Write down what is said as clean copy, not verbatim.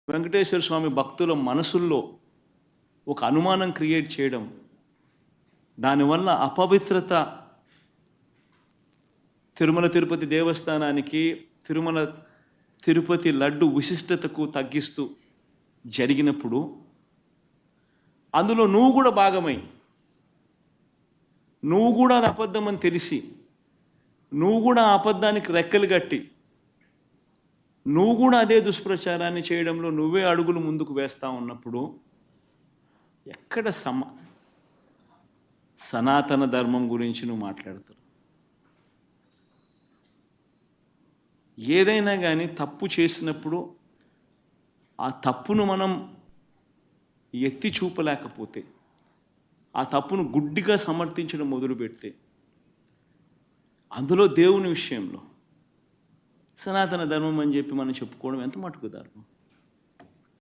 వెంకటేశ్వర స్వామి భక్తుల మనసుల్లో ఒక అనుమానం క్రియేట్ చేయడం, దానివల్ల అపవిత్రత తిరుమల తిరుపతి దేవస్థానానికి, తిరుమల తిరుపతి లడ్డు విశిష్టతకు తగ్గిస్తూ జరిగినప్పుడు అందులో నువ్వు కూడా భాగమై, నువ్వు కూడా అది అబద్ధం అని తెలిసి, నువ్వు కూడా ఆ అబద్ధానికి రెక్కలు కట్టి, నువ్వు కూడా అదే దుష్ప్రచారాన్ని చేయడంలో నువ్వే అడుగులు ముందుకు వేస్తా ఉన్నప్పుడు ఎక్కడ సనాతన ధర్మం గురించి నువ్వు మాట్లాడతావు? ఏదైనా కానీ తప్పు చేసినప్పుడు ఆ తప్పును మనం ఎత్తి చూపలేకపోతే, ఆ తప్పును గుడ్డిగా సమర్థించడం మొదలుపెడితే, అందులో దేవుని విషయంలో సనాతన ధర్మం అని చెప్పి మనం చెప్పుకోవడం ఎంత మటుకు ధర్మం?